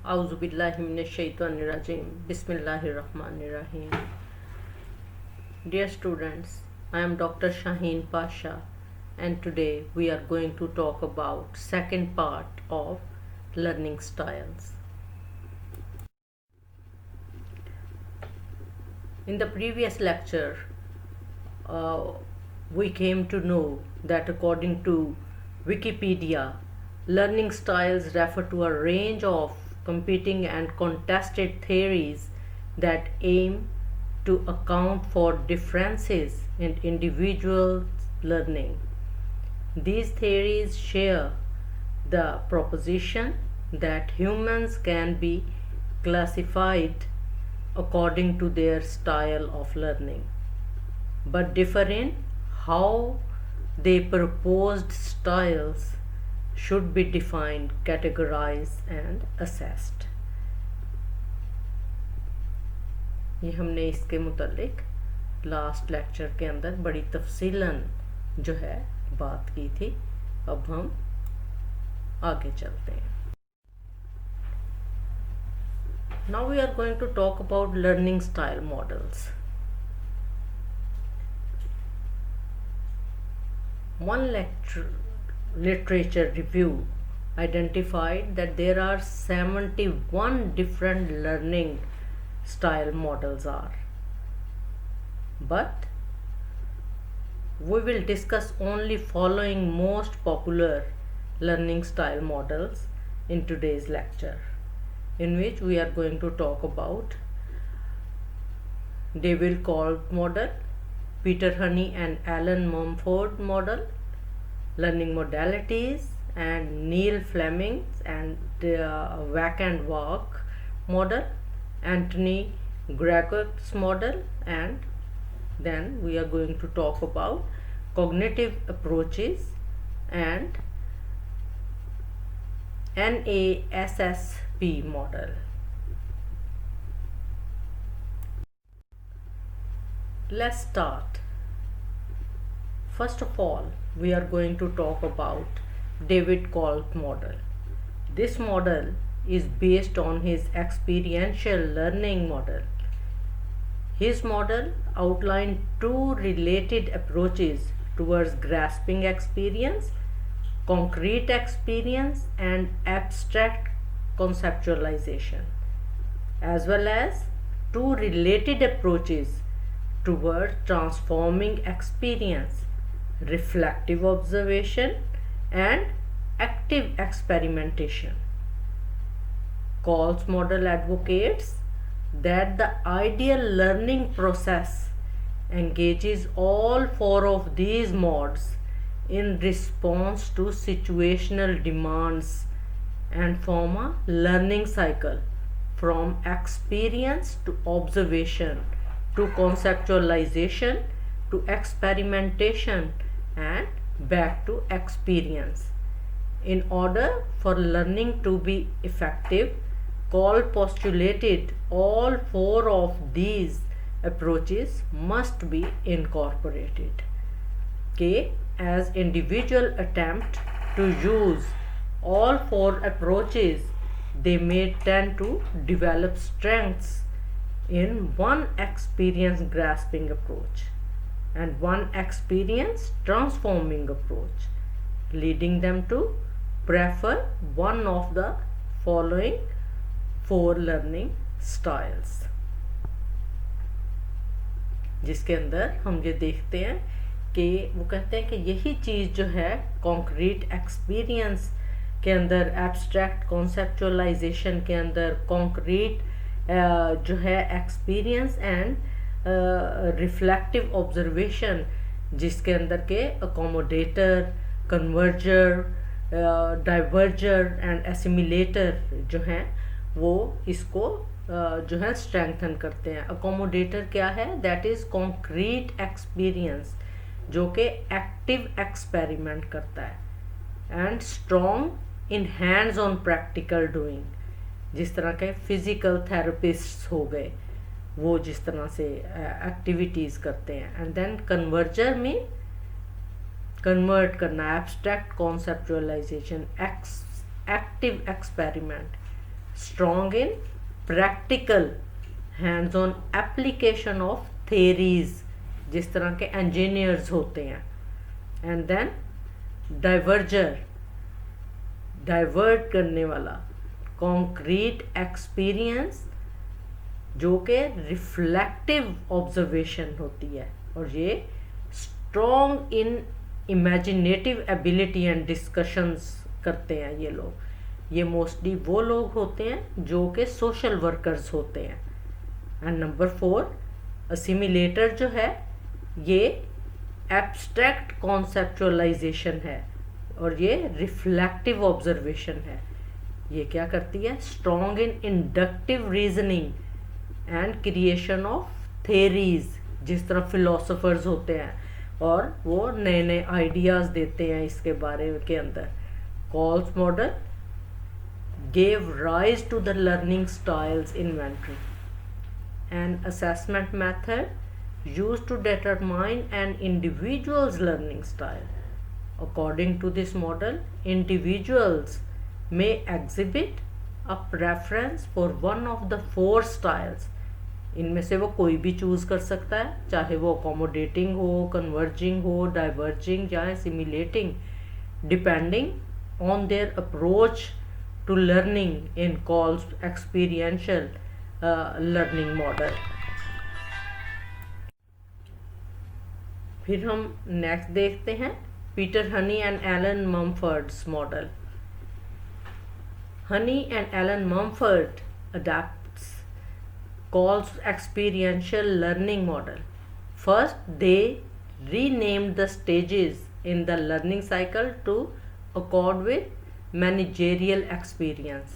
Auzubillahiminash-shaytanir-rajim. Bismillahir-rahmanir-rahim. Dear students, I am Dr. Shaheen Pasha, and today we are going to talk about second part of learning styles. In the previous lecture, uh, we came to know that according to Wikipedia, learning styles refer to a range of competing and contested theories that aim to account for differences in individuals' learning. These theories share the proposition that humans can be classified according to their style of learning, but differ in how the proposed styles should be defined, categorized and assessed. ये हमने इसके मुतालिक last lecture के अंदर बड़ी तफसीलन जो है बात की थी. अब हम आगे चलते हैं. Now we are going to talk about learning style models. One literature review identified that there are 71 different learning style models are, but we will discuss only following most popular learning style models in today's lecture, in which we are going to talk about David Kolb model, Peter Honey and Alan Mumford model, learning modalities, and Neil Fleming's and Wack and Walk model, Anthony Gregor's model, and then we are going to talk about cognitive approaches and NASSP model. Let's start. First of all, we are going to talk about David Kolb model. This model is based on his experiential learning model. His model outlined two related approaches towards grasping experience: concrete experience and abstract conceptualization, as well as two related approaches toward transforming experience: reflective observation and active experimentation. Kolb's model advocates that the ideal learning process engages all four of these modes in response to situational demands and form a learning cycle from experience to observation to conceptualization to experimentation and back to experience. In order for learning to be effective, Kolb postulated all four of these approaches must be incorporated. Okay, as individual attempt to use all four approaches, they may tend to develop strengths in one experience grasping approach and one experience transforming approach, leading them to prefer one of the following four learning styles, जिसके अंदर हम ये देखते हैं कि वो कहते हैं कि यही चीज़ जो है कॉन्क्रीट एक्सपीरियंस के अंदर, एब्स्ट्रैक्ट कॉन्सेप्चुअलाइजेशन के अंदर, कॉन्क्रीट जो है एक्सपीरियंस एंड रिफ्लेक्टिव ऑब्जर्वेशन, जिसके अंदर के अकोमोडेटर, कन्वर्जर, डाइवर्जर एंड एसिमिलेटर जो हैं वो इसको जो है स्ट्रेंथन करते हैं. अकोमोडेटर क्या है? दैट इज़ कॉन्क्रीट एक्सपीरियंस जो कि एक्टिव एक्सपेरिमेंट करता है, and strong in hands on practical doing, जिस तरह के फिज़िकल थेरेपिस्ट हो गए, वो जिस तरह से एक्टिविटीज़ करते हैं. एंड देन कन्वर्जर में कन्वर्ट करना, abstract conceptualisation, active experiment, strong in practical hands on application of theories, जिस तरह के इंजीनियर्स होते हैं। एंड देन डाइवर्जर, डाइवर्ट करने वाला, कॉन्क्रीट एक्सपीरियंस जो कि रिफ्लेक्टिव ऑब्जर्वेशन होती है, और ये strong in imaginative ability and discussions करते हैं ये लोग। ये मोस्टली वो लोग होते हैं जो कि सोशल वर्कर्स होते हैं। एंड नंबर 4, असिमिलेटर जो है ये एब्स्ट्रैक्ट कॉन्सेप्चुअलाइजेशन है और ये रिफ्लेक्टिव ऑब्जर्वेशन है। ये क्या करती है? Strong in inductive reasoning and creation of theories, जिस तरह फिलोसोफर्स होते हैं और वो नए नए आइडियाज़ देते हैं इसके बारे के अंदर। Calls model gave rise to the learning styles inventory, an assessment method used to determine an individual's learning style. According to this model, individuals may exhibit a preference for one of the 4 styles. इनमें से वो कोई भी choose कर सकता है, चाहे वो अकोमोडेटिंग हो, कन्वर्जिंग हो, डाइवर्जिंग या simulating, depending on their approach to learning in Coll's experiential learning model. फिर हम नेक्स्ट देखते हैं Peter Honey and Alan Mumford's model. Honey and Alan Mumford adapts Coll's experiential learning model. First, they renamed the stages in the learning cycle to accord with managerial experience,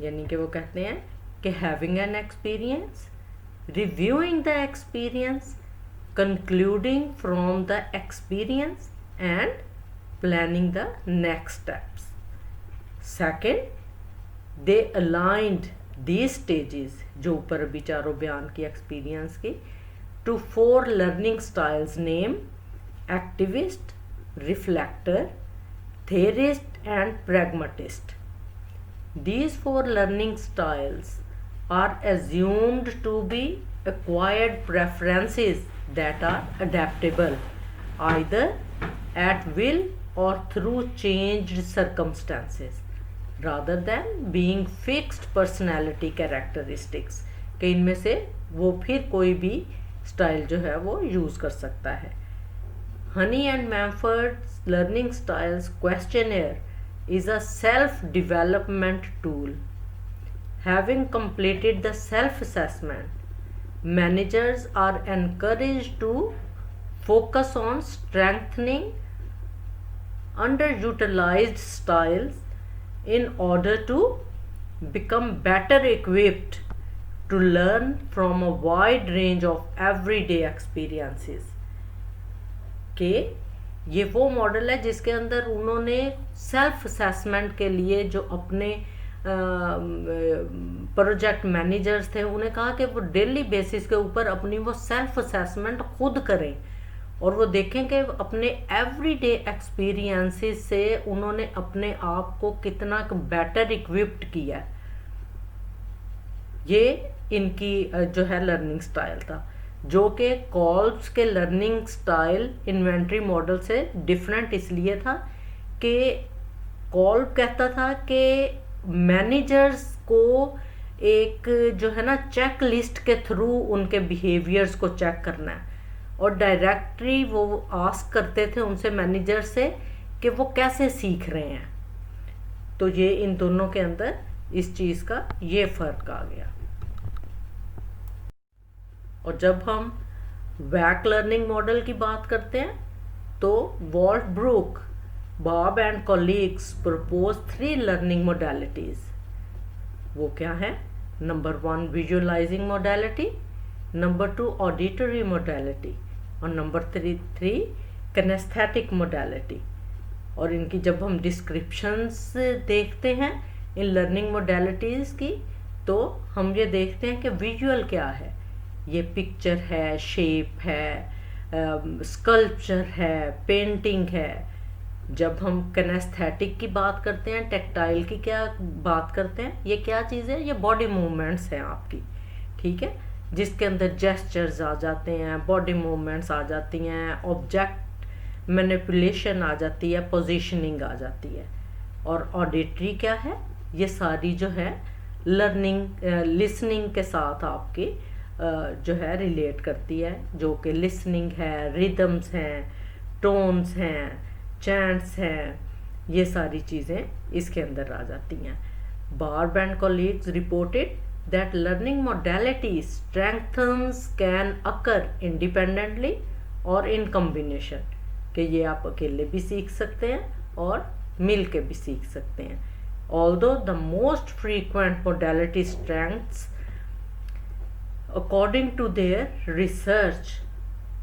यानी कि वो कहते हैं कि having an experience, reviewing the experience, concluding from the experience and planning the next steps. Second, they aligned these stages, जो ऊपर अभी चारों बयान की एक्सपीरियंस की, to 4 learning styles name activist, reflector, theorist and pragmatist. These 4 learning styles are assumed to be acquired preferences that are adaptable either at will or through changed circumstances rather than being fixed personality characteristics, कि इनमें से वो फिर कोई भी style जो है वो यूज़ कर सकता है। Honey and Mumford's Learning Styles Questionnaire is a self-development tool. Having completed the self-assessment, managers are encouraged to focus on strengthening underutilized styles in order to become better equipped to learn from a wide range of everyday experiences. कि ये वो model है जिसके अंदर उन्होंने self assessment के लिए जो अपने प्रोजेक्ट मैनेजर्स थे उन्हें कहा कि वो डेली बेसिस के ऊपर अपनी वो सेल्फ असेसमेंट खुद करें और वो देखें कि अपने एवरीडे एक्सपीरियंसेस से उन्होंने अपने आप को कितना बेटर इक्विप्ड किया। ये इनकी जो है लर्निंग स्टाइल था, जो कि कॉल्स के लर्निंग स्टाइल इन्वेंट्री मॉडल से डिफरेंट इसलिए था कि कॉल कहता था कि मैनेजर्स को एक जो है ना चेक लिस्ट के थ्रू उनके बिहेवियर्स को चेक करना है और डायरेक्टली वो आस्क करते थे उनसे मैनेजर से कि वो कैसे सीख रहे हैं। तो ये इन दोनों के अंदर इस चीज़ का ये फ़र्क आ गया। और जब हम वैक लर्निंग मॉडल की बात करते हैं तो Walt Brook, Bob and colleagues propose 3 learning modalities. वो क्या है? Number 1 visualizing modality, number 2 auditory modality और नंबर 3 किनेस्थेटिक मोडेलिटी। और इनकी जब हम डिस्क्रिप्शंस देखते हैं इन लर्निंग मोडेलिटीज़ की तो हम ये देखते हैं कि विजुअल क्या है। ये पिक्चर है, शेप है, स्कल्पचर है, पेंटिंग है, जब हम किनेस्थेटिक की बात करते हैं, टेक्टाइल की क्या बात करते हैं, ये क्या चीज़ है, ये बॉडी मूवमेंट्स हैं आपकी, ठीक है, जिसके अंदर जेस्चर्स आ जाते हैं, बॉडी मूवमेंट्स आ जाती हैं, ऑब्जेक्ट मैनिपुलेशन आ जाती है, पोजीशनिंग आ जाती है। और ऑडिटरी क्या है, ये सारी जो है लर्निंग लिसनिंग के साथ आपके जो है रिलेट करती है, जो कि लिसनिंग है, रिदम्स हैं, टोन्स हैं, चैंट्स हैं, ये सारी चीज़ें इसके अंदर आ जाती हैं। Barb and colleagues reported that learning modality strengthens can occur independently or in combination, कि ये आप अकेले भी सीख सकते हैं और मिल के भी सीख सकते हैं। Although the most frequent modality strengths according to their research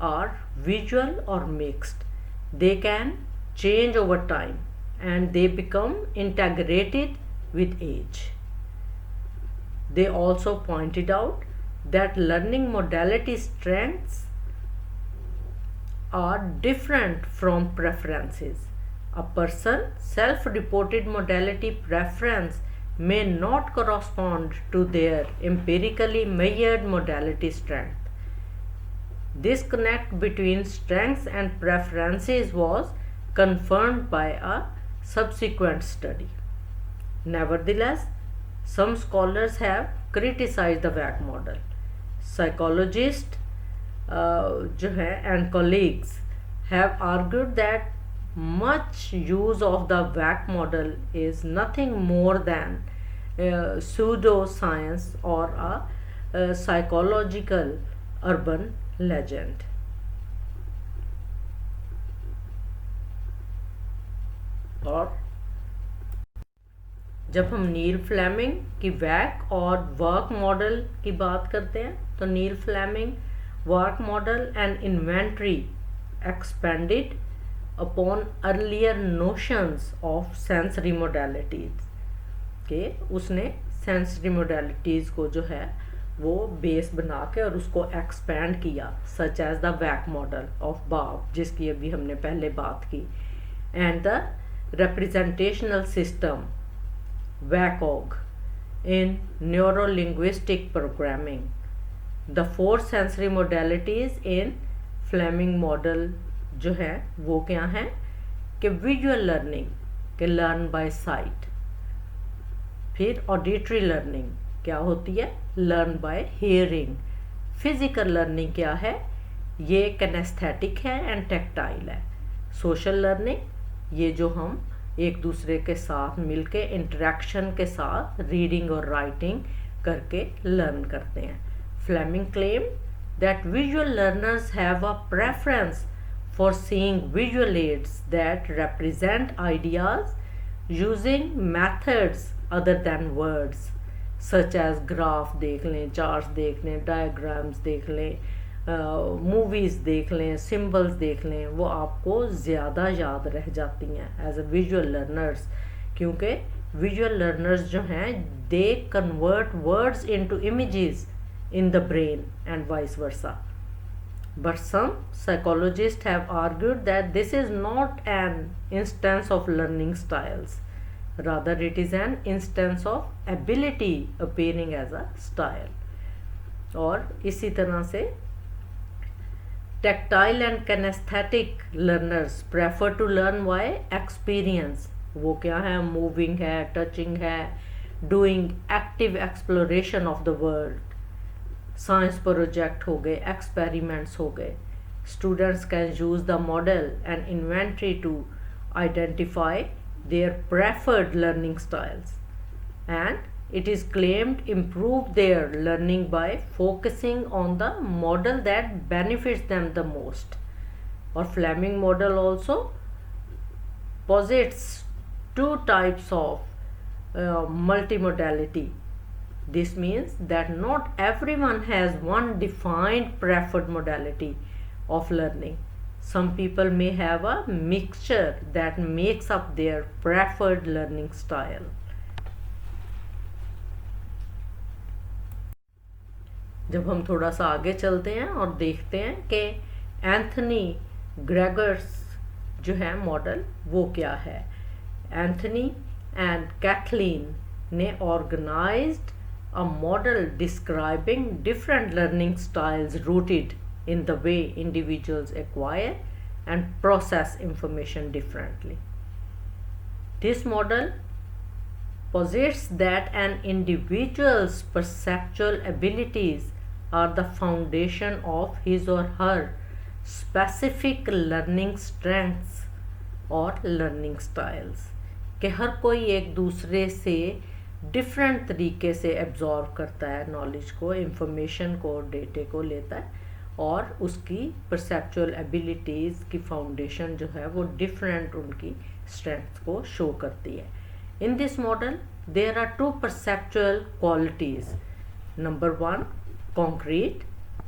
are visual or mixed, they can change over time and they become integrated with age. They also pointed out that learning modality strengths are different from preferences. A person's self-reported modality preference may not correspond to their empirically measured modality strength. This connect between strengths and preferences was confirmed by a subsequent study. Nevertheless, some scholars have criticized the VAC model. Psychologists जो है and colleagues have argued that much use of the VAC model is nothing more than pseudoscience or a psychological urban legend. और जब हम नील Fleming की वैक और work model की बात करते हैं, तो Neil Fleming VARK model and inventory expanded upon earlier notions of sensory modalities के, उसने सेंसरी मोडेलिटीज़ को जो है वो बेस बना के और उसको एक्सपेंड किया, such as the VAK model of Barbe, जिसकी अभी हमने पहले बात की, and the representational system WACOG in neurolinguistic programming. The four sensory modalities in Fleming model जो है वो क्या है कि visual learning के learn by sight, फिर auditory learning क्या होती है, learn by hearing, physical learning क्या है, ये kinesthetic है and tactile है, social learning ये जो हम एक दूसरे के साथ मिलके इंटरेक्शन के साथ रीडिंग और राइटिंग करके लर्न करते हैं। Fleming claim that visual learners have a preference for seeing visual aids that represent ideas using methods other than words, such as graph देख लें, चार्ट्स देख लें, डायग्राम्स देख लें, मूवीज़ देख लें, सिंबल्स देख लें, वो आपको ज़्यादा याद रह जाती हैं एज अ विजुअल लर्नर्स, क्योंकि विजुअल लर्नर्स जो हैं they convert words into images in the brain and vice versa. But some psychologists have argued that this is not an instance of learning styles. Rather, it is an instance of ability appearing as a style. और इसी तरह से tactile and kinesthetic learners prefer to learn by experience. वो क्या है, moving है, touching है, doing active exploration of the world. Science project हो गए, एक्सपेरिमेंट्स हो गए. Students can use the model and inventory to identify their preferred learning styles and it is claimed improve their learning by focusing on the model that benefits them the most. और Fleming model also posits two types of multimodality. This means that not everyone has one defined preferred modality of learning. Some people may have a mixture that makes up their preferred learning style. जब हम थोड़ा सा आगे चलते हैं और देखते हैं कि एंथनी ग्रेगर्स जो है मॉडल वो क्या है। एंथनी एंड कैथलीन ने organised a model describing different learning styles rooted in the way individuals acquire and process information differently. This model posits that an individual's perceptual abilities are the foundation of his or her specific learning strengths और learning styles, कि हर कोई एक दूसरे से different तरीके से absorb करता है नॉलेज को, इंफॉर्मेशन को, डेटे को लेता है और उसकी परसेप्चुअल एबिलिटीज़ की फाउंडेशन जो है वो डिफरेंट उनकी स्ट्रेंथ को शो करती है। In this model there are two perceptual qualities, number 1 concrete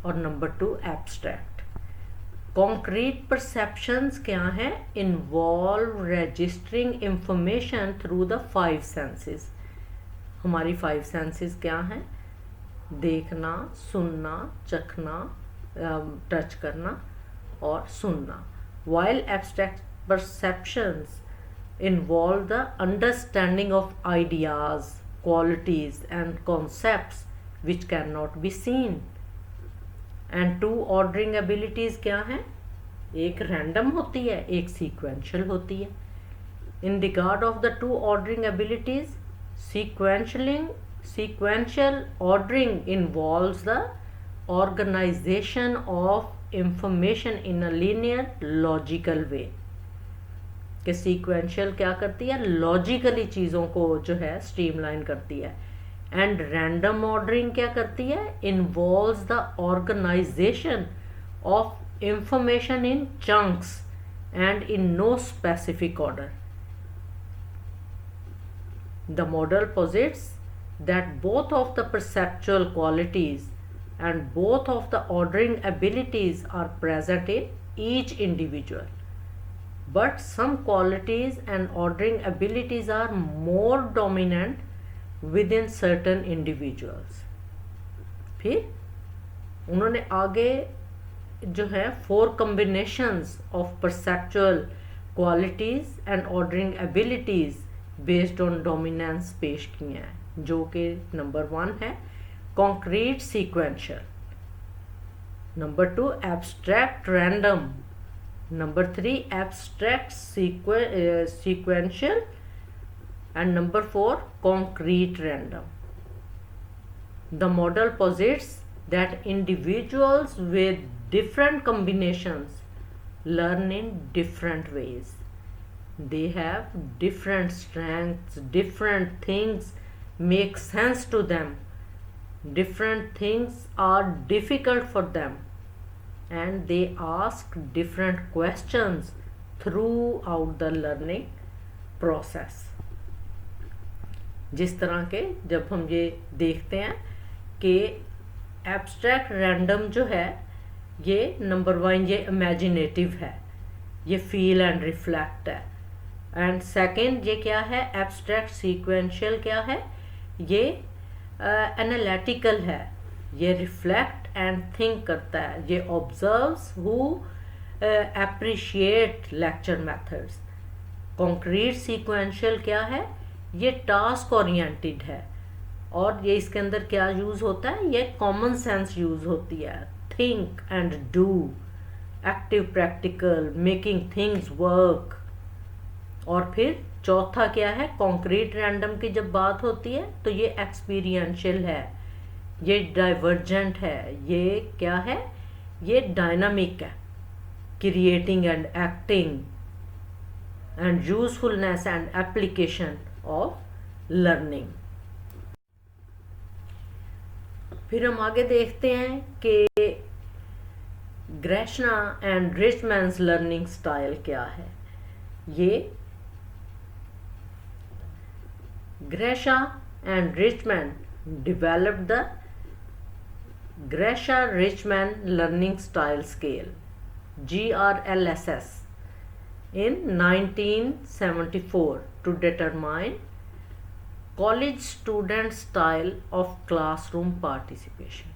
और नंबर 2 एब्स्ट्रैक्ट। कॉन्क्रीट परसेप्शंस क्या हैं? Involve registering information through the 5 senses. हमारी 5 सेंसेस क्या हैं? देखना, सुनना, चखना, टच करना और सुनना। While abstract perceptions involve the understanding of ideas, qualities and concepts which cannot be seen. And 2 ordering abilities क्या हैं? एक random होती है, एक sequential होती है। In regard of the 2 ordering abilities, sequential ordering involves the organization of information in a linear logical way, कि sequential क्या करती है? logically चीज़ों को जो है streamline करती है। and random ordering क्या करती है? involves the organization of information in chunks and in no specific order. The model posits that both of the perceptual qualities and both of the ordering abilities are present in each individual, but some qualities and ordering abilities are more dominant within certain individuals. फिर उन्होंने आगे जो है 4 combinations of perceptual qualities and ordering abilities based on dominance पेश किए हैं, जो कि नंबर 1 है concrete sequential, number 2 abstract random, number 3 abstract sequential and number 4 concrete random. The model posits that individuals with different combinations learn in different ways. They have different strengths, different things make sense to them, different things are difficult for them, and they ask different questions throughout the learning process. जिस तरह के जब हम ये देखते हैं कि abstract random जो है ये नंबर 1 ये इमेजिनेटिव है, ये फील एंड रिफ्लेक्ट है, एंड सेकंड ये क्या है? एब्स्ट्रैक्ट सीक्वेंशियल क्या है? ये एनालिटिकल है, ये रिफ्लेक्ट एंड थिंक करता है, ये observes who appreciate lecture methods. Concrete sequential क्या है? ये टास्क ओरिएंटेड है और ये इसके अंदर क्या यूज़ होता है? ये कॉमन सेंस यूज़ होती है, think and do, active practical, making things work. और फिर चौथा क्या है? कॉन्क्रीट रैंडम की जब बात होती है तो ये एक्सपीरियंशियल है, ये डाइवर्जेंट है, ये क्या है? ये डायनामिक है, creating and acting and usefulness and application of learning. फिर हम आगे देखते हैं कि ग्रेशना एंड रिचमैन्स लर्निंग स्टाइल क्या है। ये Gresha and Richman developed the Gresha-Richman Learning Style Scale (GRLSS) in 1974 to determine college student style of classroom participation.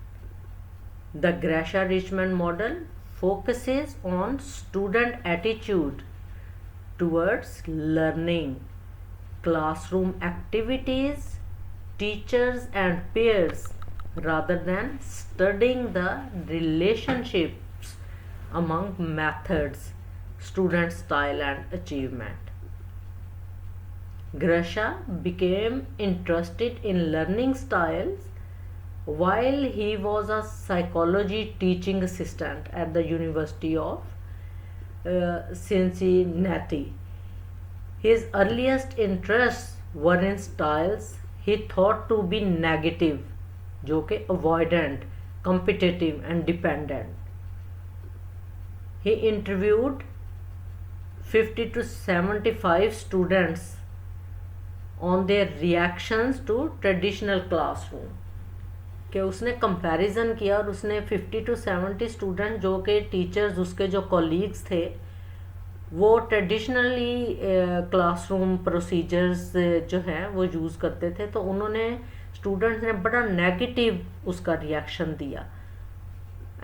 The Gresha-Richman model focuses on student attitude towards learning, classroom activities, teachers and peers, rather than studying the relationships among methods, student style and achievement. Grasha became interested in learning styles while he was a psychology teaching assistant at the University of Cincinnati. His earliest interests were in styles he thought to be negative, जो कि avoidant, competitive and dependent. He interviewed 50 to 75 students on their reactions to traditional classroom. कि उसने comparison किया और उसने 50 to 70 student जो कि teachers उसके जो कॉलीग्स थे वो ट्रेडिशनली क्लासरूम प्रोसीजर्स जो हैं वो यूज़ करते थे, तो उन्होंने स्टूडेंट्स ने बड़ा नेगेटिव उसका रिएक्शन दिया.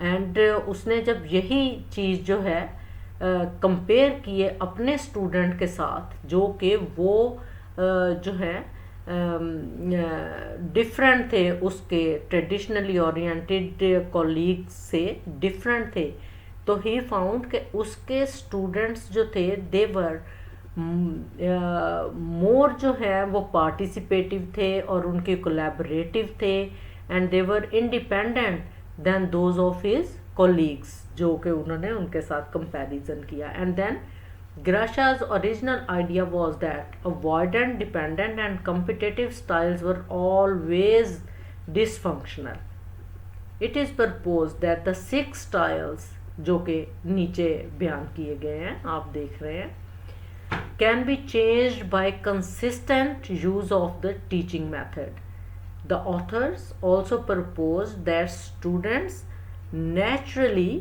एंड उसने जब यही चीज़ जो है कंपेयर किए अपने स्टूडेंट के साथ जो कि वो जो है डिफरेंट थे, उसके ट्रेडिशनली ओरिएंटेड कॉलीग्स से डिफरेंट थे, तो ही फाउंड कि उसके स्टूडेंट्स जो थे दे वर मोर जो है वो पार्टिसिपेटिव थे और उनके कोलैबोरेटिव थे and they were independent than those of his colleagues जो कि उन्होंने उनके साथ कंपैरिजन किया. And then Grasha's original idea was that avoidant, dependent and competitive styles were always dysfunctional. It is proposed that the 6 styles जो कि नीचे बयान किए गए हैं आप देख रहे हैं can be changed by consistent use of the teaching method. The authors also proposed that students naturally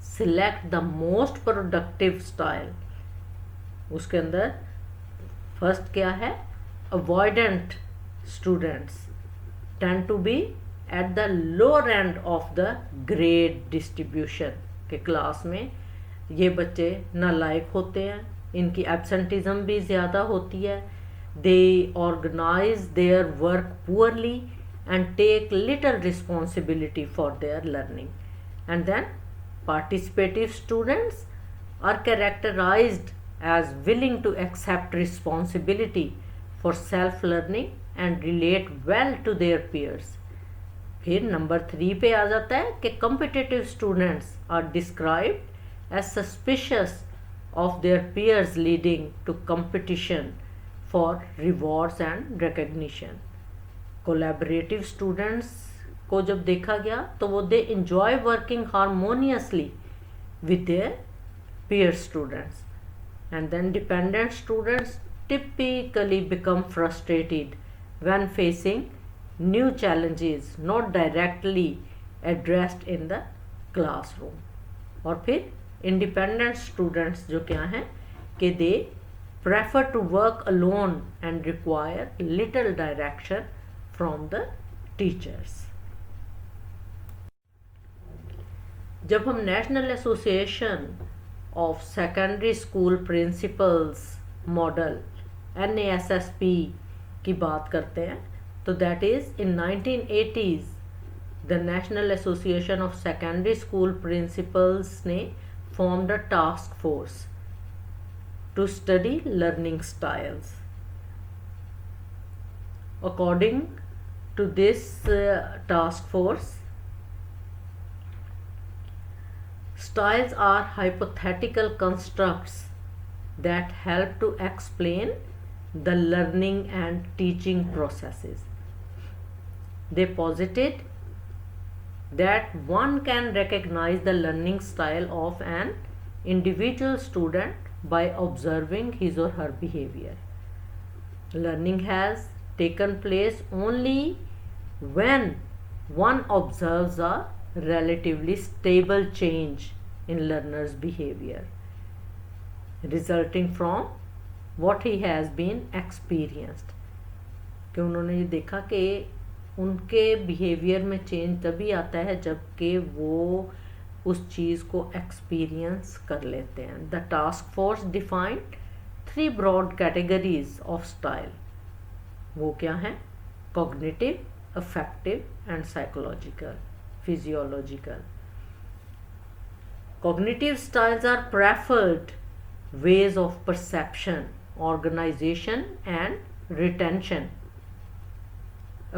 select the most productive style. उसके अंदर फर्स्ट क्या है, avoidant students tend to be at the lower end of the grade distribution. के class में ये बच्चे नालायक होते हैं, इनकी एब्सेंटिज्म भी ज़्यादा होती है, they organize their work poorly and take little responsibility for their learning. And then participative students are characterized as willing to accept responsibility for self-learning and relate well to their peers. फिर number 3 पे आ जाता है कि competitive students are described as suspicious of their peers leading to competition for rewards and recognition. Collaborative students को जब देखा गया तो वो दे enjoy working harmoniously with their peer students. And then dependent students typically become frustrated when facing new challenges not directly addressed in the classroom. और फिर independent students जो क्या हैं कि they prefer to work alone and require little direction from the teachers. जब हम National Association of Secondary School Principals model NASSP की बात करते हैं तो that is in 1980s the National Association of Secondary School Principals ने formed a task force to study learning styles. According to this task force, styles are hypothetical constructs that help to explain the learning and teaching processes. They posited that one can recognize the learning style of an individual student by observing his or her behavior. Learning has taken place only when one observes a relatively stable change in learner's behavior resulting from what he has been experienced. कि उन्होंने ये देखा कि उनके behaviour में change तभी आता है जबकि वो उस चीज़ को एक्सपीरियंस कर लेते हैं। The task force defined 3 broad categories of style. वो क्या हैं? Cognitive, affective and psychological, physiological. Cognitive styles are preferred ways of perception, organization, and retention.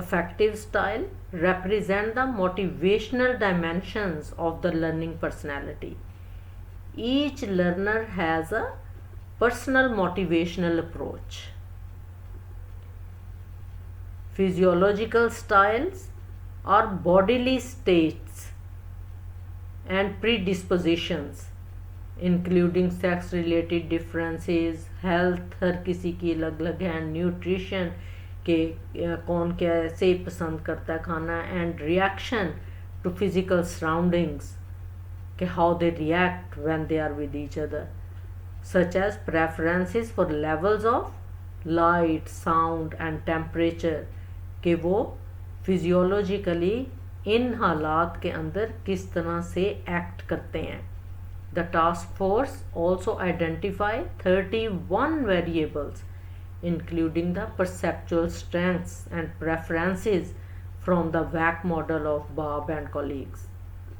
Affective style represent the motivational dimensions of the learning personality. Each learner has a personal motivational approach. Physiological styles are bodily states and predispositions including sex related differences, health हर किसी की अलग अलग है, nutrition के कौन कैसे पसंद करता है खाना, and reaction to physical surroundings के how they react when they are with each other, such as preferences for levels of light, sound and temperature के वो फिजियोलॉजिकली इन हालात के अंदर किस तरह से एक्ट करते हैं। The task force also identify 31 variables including the perceptual strengths and preferences from the VAK model of बाब एंड कॉलीग्स,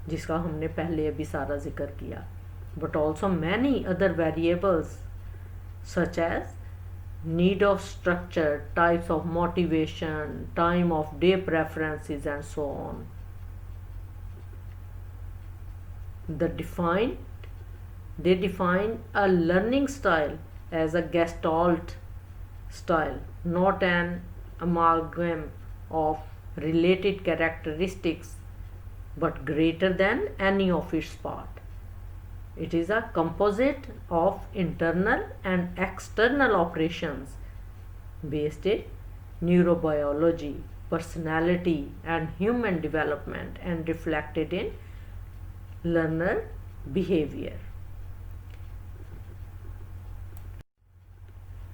जिसका हमने पहले अभी सारा जिक्र किया, but also many other variables such as need of structure, types of motivation, time of day preferences and so on. They define a learning style as a gestalt style, not an amalgam of related characteristics but greater than any of its part. It is a composite of internal and external operations based in neurobiology, personality and human development and reflected in learner behavior.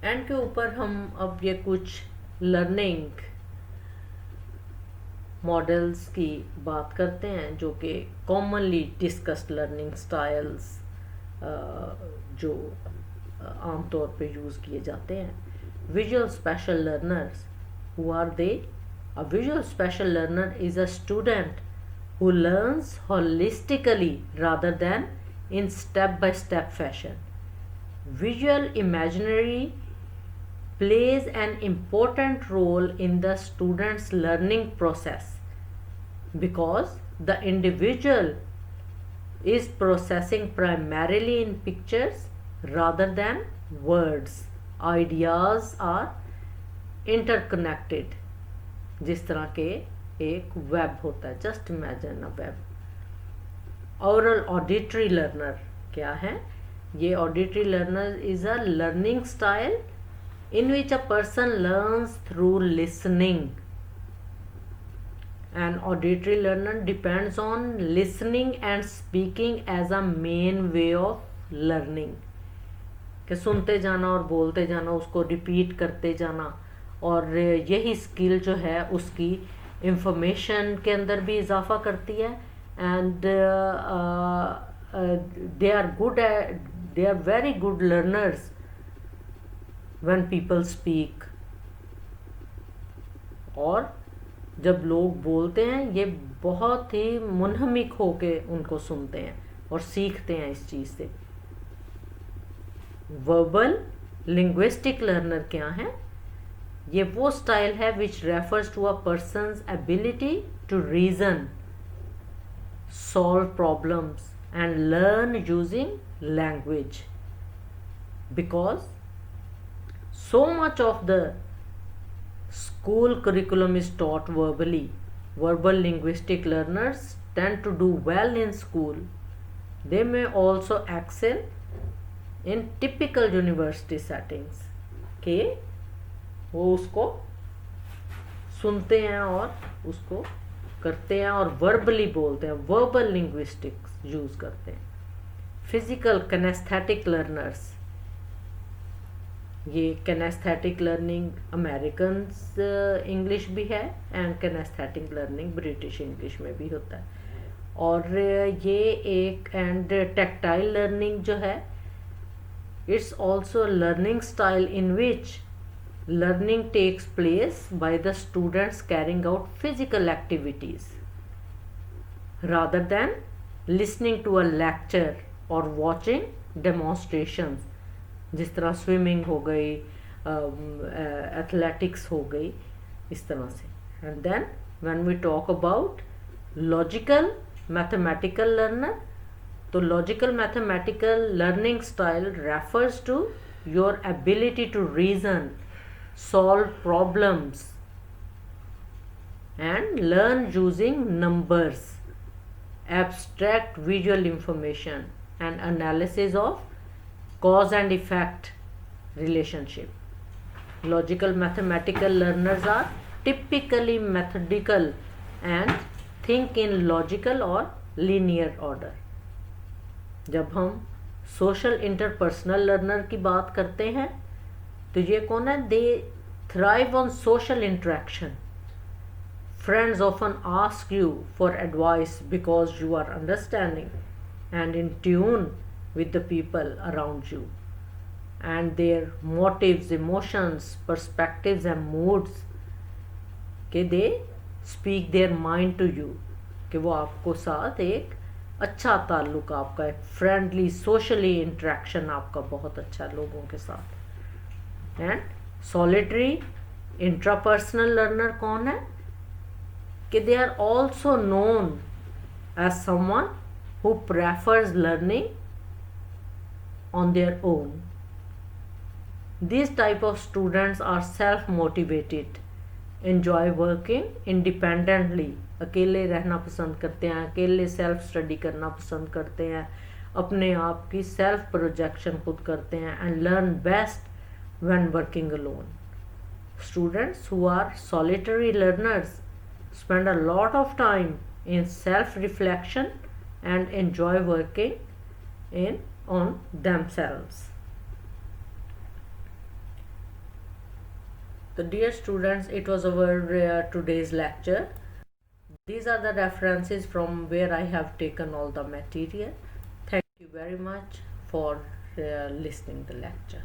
And के ऊपर हम अब ये कुछ learning models की बात करते हैं जो कि कॉमनली डिस्कस्ड लर्निंग स्टाइल्स जो आमतौर पे यूज़ किए जाते हैं। Visual spatial learners, who are they? A visual spatial learner is a student who learns holistically rather than in step-by-step fashion. Visual imaginary plays an important role in the student's learning process because the individual is processing primarily in pictures rather than words. Ideas are interconnected, जिस तरह के एक web होता है, just imagine a web. Oral auditory learner क्या है? ये auditory learner is a learning style in which a person learns through listening. And auditory learner depends on listening and speaking as a main way of learning, कि सुनते जाना और बोलते जाना, उसको रिपीट करते जाना, और यही स्किल जो है उसकी इंफॉर्मेशन के अंदर भी इजाफा करती है। And they are very good learners when people speak. और जब लोग बोलते हैं ये बहुत ही मुनहमिक होके उनको सुनते हैं और सीखते हैं इस चीज़ से। वर्बल लिंग्विस्टिक लर्नर क्या है? ये वो स्टाइल है which refers to a person's ability to reason, solve problems and learn using language, because so much of the school curriculum is taught verbally. Verbal linguistic learners tend to do well in school. They may also excel in typical university settings. के वो उसको सुनते हैं और उसको करते हैं और वर्बली बोलते हैं, वर्बल लिंग्विस्टिक्स यूज़ करते हैं। फिजिकल कैनेस्थेटिक लर्नर्स, ये कैनेस्थेटिक लर्निंग अमेरिकन इंग्लिश भी है and kinaesthetic learning British English में भी होता है। और ये एक एंड टेक्टाइल लर्निंग जो है, it's also learning style in which learning takes place by the students carrying out physical activities rather than listening to a lecture or watching demonstrations, जिस तरह स्विमिंग हो गई, एथलेटिक्स हो गई, इस तरह से। And then when we talk about logical mathematical learner, तो logical mathematical learning style refers to your ability to reason, solve problems and learn using numbers, abstract visual information and analysis of cause and effect relationship. Logical mathematical learners are typically methodical and think in logical or linear order. जब हम social interpersonal learner की बात करते हैं तो ये कौन है? They thrive on social interaction. Friends often ask you for advice because you are understanding and in tune with the people around you and their motives, emotions, perspectives and moods, के they speak their mind to you, कि वो आपको साथ एक अच्छा ताल्लुक, आपका एक फ्रेंडली सोशली इंटरेक्शन आपका बहुत अच्छा लोगों के साथ। एंड सॉलिटरी इंट्रापर्सनल लर्नर कौन है? कि they are also known as someone who prefers learning on their own. These type of students are self-motivated, enjoy working independently, अकेले रहना पसंद करते हैं, अकेले सेल्फ स्टडी करना पसंद करते हैं, अपने आप की सेल्फ प्रोजेक्शन खुद करते हैं, and learn best when working alone. Students who are solitary learners spend a lot of time in self-reflection and enjoy working on themselves. So dear students, it was our today's lecture. These are the references from where I have taken all the material. Thank you very much for listening the lecture.